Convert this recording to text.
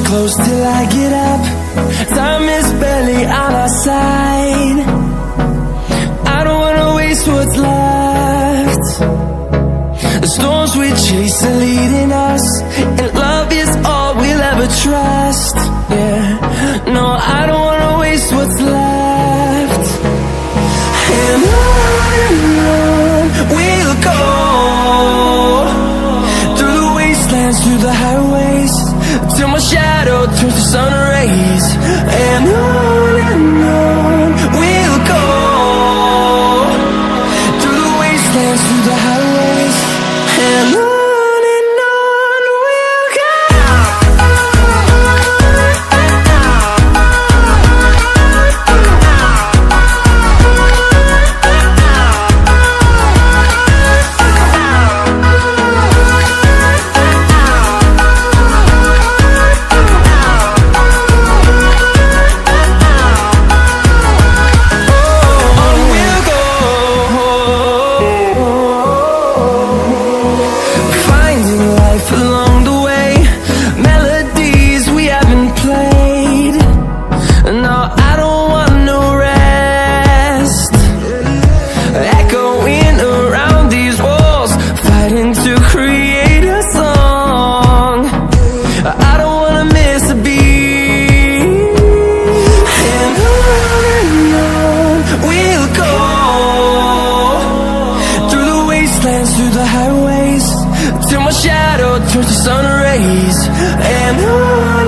close till I get up. Time is barely on our side. I don't wanna waste what's left. The storms we chase are leading us, and love is all we'll ever trust. Yeah, no, I don't wanna waste what's left. And on we'll go, through the wastelands, through the highways, till my shadow turns to sun rays. And on we'll go, through the wastelands, through the highways, and on we'll go. Through the highways, till my shadow turns to sun rays. And on